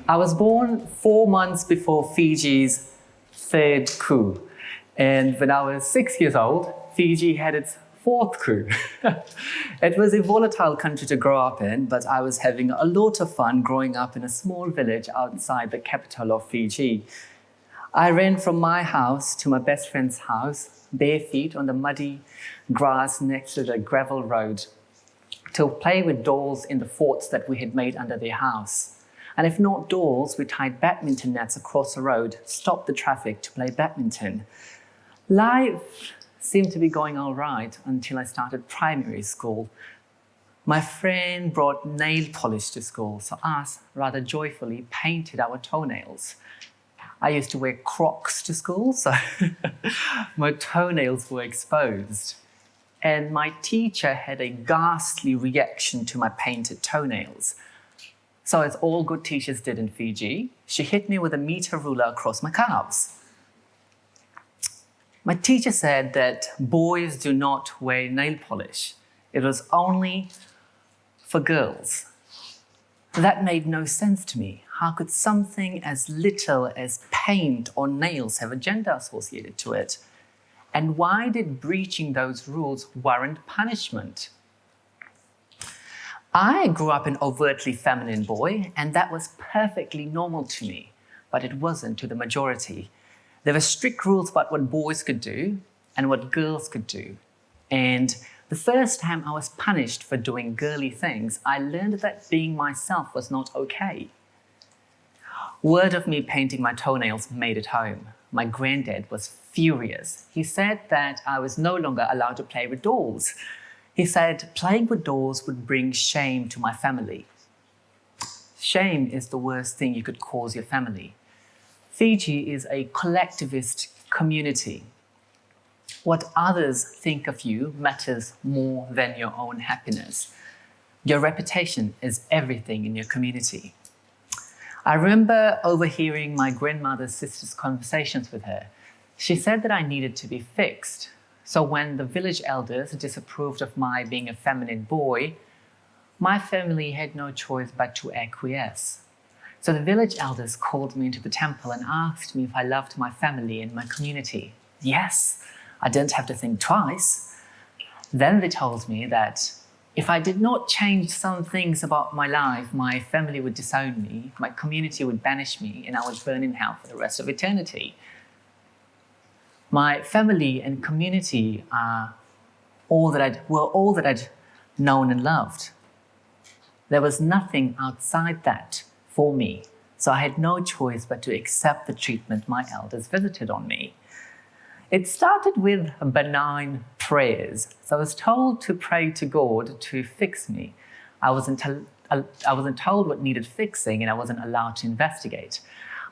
I was born 4 months before Fiji's third coup. And when I was 6 years old, Fiji had its fourth coup. It was a volatile country to grow up in, but I was having a lot of fun growing up in a small village outside the capital of Fiji. I ran from my house to my best friend's house, bare feet on the muddy grass next to the gravel road, to play with dolls in the forts that we had made under their house. And if not dolls, we tied badminton nets across the road, stopped the traffic to play badminton. Life seemed to be going all right until I started primary school. My friend brought nail polish to school, so us rather joyfully painted our toenails. I used to wear Crocs to school, so my toenails were exposed. And my teacher had a ghastly reaction to my painted toenails. So as all good teachers did in Fiji, she hit me with a meter ruler across my calves. My teacher said that boys do not wear nail polish. It was only for girls. That made no sense to me. How could something as little as paint or nails have a gender associated to it? And why did breaching those rules warrant punishment? I grew up an overtly feminine boy, and that was perfectly normal to me, but it wasn't to the majority. There were strict rules about what boys could do and what girls could do. And the first time I was punished for doing girly things, I learned that being myself was not okay. Word of me painting my toenails made it home. My granddad was furious. He said that I was no longer allowed to play with dolls. He said playing with dolls would bring shame to my family. Shame is the worst thing you could cause your family. Fiji is a collectivist community. What others think of you matters more than your own happiness. Your reputation is everything in your community. I remember overhearing my grandmother's sister's conversations with her. She said that I needed to be fixed. So when the village elders disapproved of my being a feminine boy, my family had no choice but to acquiesce. So the village elders called me into the temple and asked me if I loved my family and my community. Yes, I didn't have to think twice. Then they told me that if I did not change some things about my life, my family would disown me, my community would banish me, and I would burn in hell for the rest of eternity. My family and community were all that I'd known and loved. There was nothing outside that for me, so I had no choice but to accept the treatment my elders visited on me. It started with benign prayers. So I was told to pray to God to fix me. I wasn't told what needed fixing, and I wasn't allowed to investigate.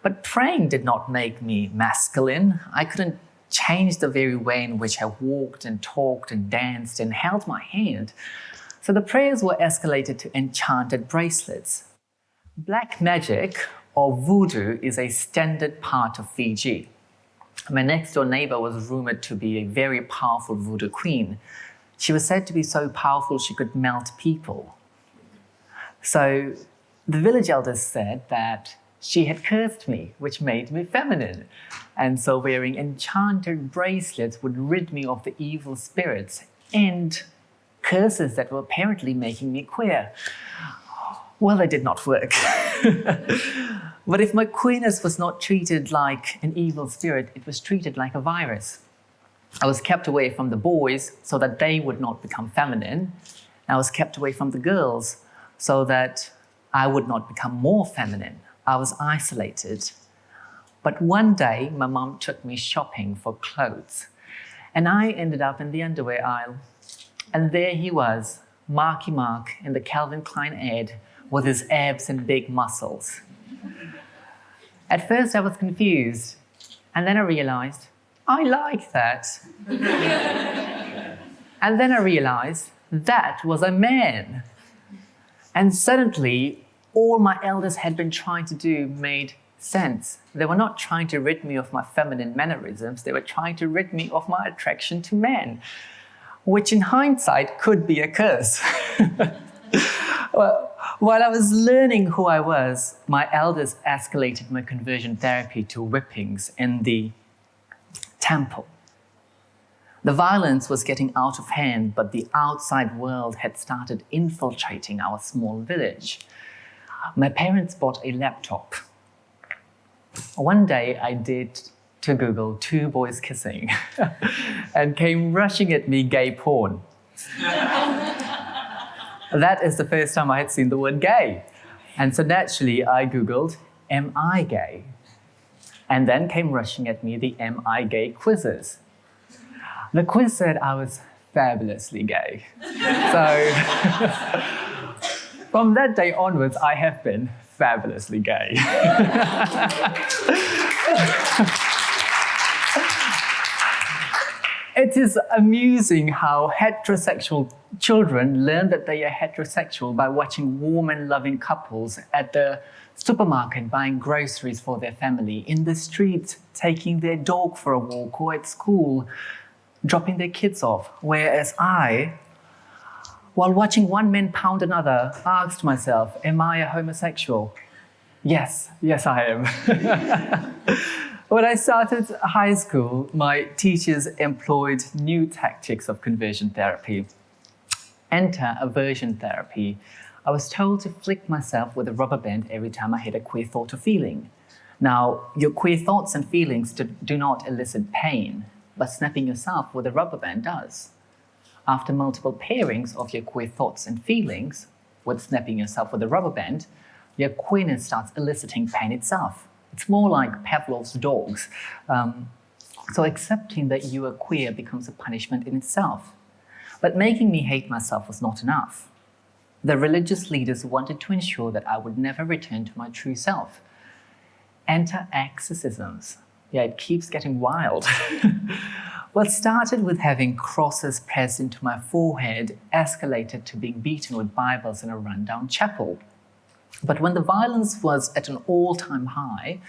But praying did not make me masculine. I couldn't change the very way in which I walked and talked and danced and held my hand. So the prayers were escalated to enchanted bracelets. Black magic, or voodoo, is a standard part of Fiji. My next-door neighbor was rumored to be a very powerful voodoo queen. She was said to be so powerful she could melt people. So the village elders said that she had cursed me, which made me feminine. And so wearing enchanted bracelets would rid me of the evil spirits and curses that were apparently making me queer. Well, they did not work. But if my queerness was not treated like an evil spirit, it was treated like a virus. I was kept away from the boys so that they would not become feminine. I was kept away from the girls so that I would not become more feminine. I was isolated. But one day, my mom took me shopping for clothes. And I ended up in the underwear aisle. And there he was, Marky Mark in the Calvin Klein ad with his abs and big muscles. At first I was confused, and then I realized, I like that. And then I realized that was a man. And suddenly, all my elders had been trying to do made sense. They were not trying to rid me of my feminine mannerisms, they were trying to rid me of my attraction to men, which in hindsight could be a curse. Well, While I was learning who I was, my elders escalated my conversion therapy to whippings in the temple. The violence was getting out of hand, but the outside world had started infiltrating our small village. My parents bought a laptop. One day I did to Google 2 boys kissing and came rushing at me gay porn. That is the first time I had seen the word gay. And so naturally I Googled, am I gay? And then came rushing at me the am I gay quizzes. The quiz said I was fabulously gay. So from that day onwards, I have been fabulously gay. It is amusing how heterosexual children learn that they are heterosexual by watching warm and loving couples at the supermarket buying groceries for their family, in the street taking their dog for a walk, or at school dropping their kids off. Whereas I, while watching one man pound another, asked myself, am I a homosexual? Yes, I am. When I started high school, my teachers employed new tactics of conversion therapy. Enter aversion therapy. I was told to flick myself with a rubber band every time I had a queer thought or feeling. Now, your queer thoughts and feelings do not elicit pain, but snapping yourself with a rubber band does. After multiple pairings of your queer thoughts and feelings with snapping yourself with a rubber band, your queerness starts eliciting pain itself. It's more like Pavlov's dogs. So accepting that you are queer becomes a punishment in itself. But making me hate myself was not enough. The religious leaders wanted to ensure that I would never return to my true self. Enter exorcisms. Yeah, it keeps getting wild. What started with having crosses pressed into my forehead escalated to being beaten with Bibles in a rundown chapel. But when the violence was at an all-time high,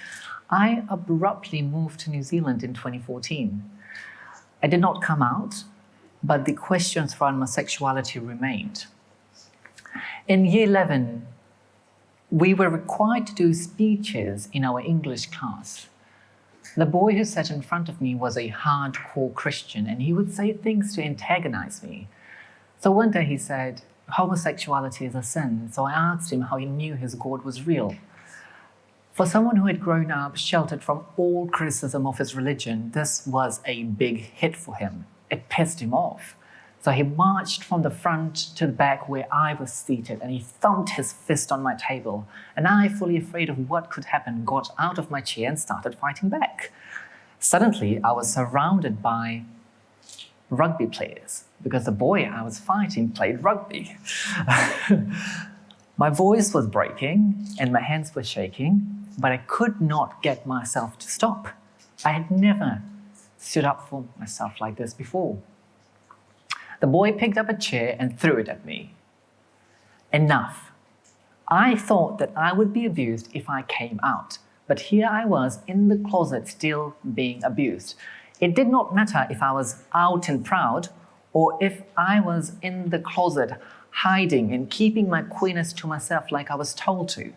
I abruptly moved to New Zealand in 2014. I did not come out, but the questions around my sexuality remained. In year 11, we were required to do speeches in our English class. The boy who sat in front of me was a hardcore Christian, and he would say things to antagonize me. So one day he said, homosexuality is a sin. So I asked him how he knew his God was real. For someone who had grown up sheltered from all criticism of his religion, this was a big hit for him. It pissed him off. So he marched from the front to the back where I was seated, and he thumped his fist on my table. And I, fully afraid of what could happen, got out of my chair and started fighting back. Suddenly, I was surrounded by rugby players because the boy I was fighting played rugby. My voice was breaking and my hands were shaking, but I could not get myself to stop. I had never stood up for myself like this before. The boy picked up a chair and threw it at me. Enough. I thought that I would be abused if I came out, but here I was in the closet still being abused. It did not matter if I was out and proud or if I was in the closet hiding and keeping my queerness to myself like I was told to.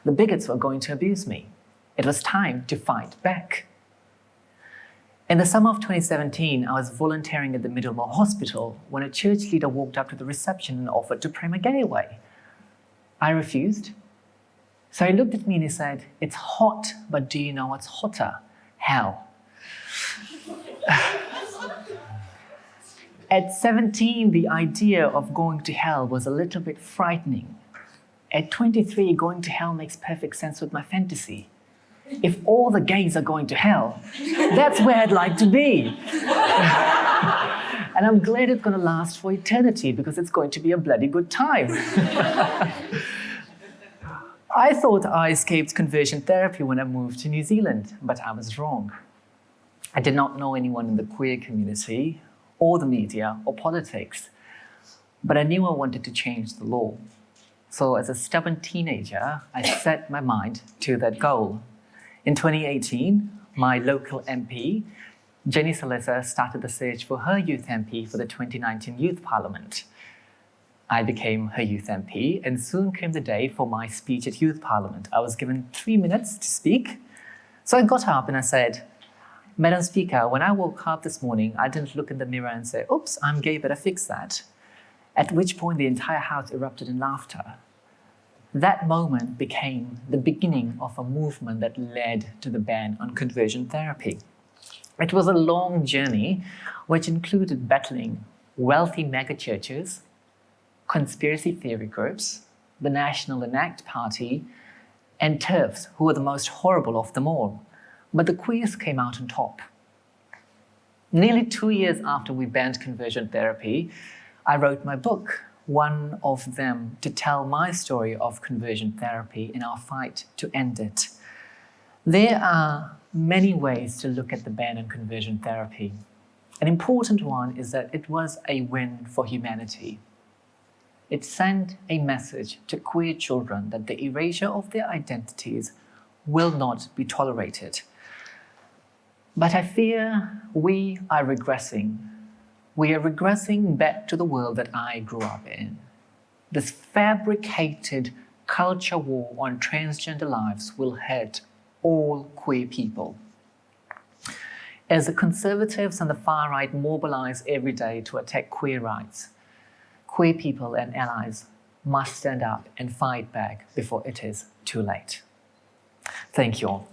The bigots were going to abuse me. It was time to fight back. In the summer of 2017, I was volunteering at the Middlemore Hospital when a church leader walked up to the reception and offered to pray my gay away. I refused. So he looked at me and he said, it's hot, but do you know what's hotter? Hell. At 17, the idea of going to hell was a little bit frightening. At 23, going to hell makes perfect sense with my fantasy. If all the gays are going to hell, that's where I'd like to be. And I'm glad it's going to last for eternity because it's going to be a bloody good time. I thought I escaped conversion therapy when I moved to New Zealand, but I was wrong. I did not know anyone in the queer community or the media or politics, but I knew I wanted to change the law. So as a stubborn teenager, I set my mind to that goal. In 2018, my local MP, Jenny Salesa, started the search for her youth MP for the 2019 Youth Parliament. I became her youth MP, and soon came the day for my speech at Youth Parliament. I was given 3 minutes to speak. So I got up and I said, Madam Speaker, when I woke up this morning, I didn't look in the mirror and say, oops, I'm gay, better fix that. At which point the entire house erupted in laughter. That moment became the beginning of a movement that led to the ban on conversion therapy. It was a long journey which included battling wealthy megachurches, conspiracy theory groups, the National Enact Party, and TERFs, who were the most horrible of them all. But the queers came out on top. Nearly 2 years after we banned conversion therapy, I wrote my book, one of them to tell my story of conversion therapy in our fight to end it. There are many ways to look at the ban on conversion therapy. An important one is that it was a win for humanity. It sent a message to queer children that the erasure of their identities will not be tolerated. But I fear we are regressing. We are regressing back to the world that I grew up in. This fabricated culture war on transgender lives will hurt all queer people. As the conservatives and the far right mobilize every day to attack queer rights, queer people and allies must stand up and fight back before it is too late. Thank you all.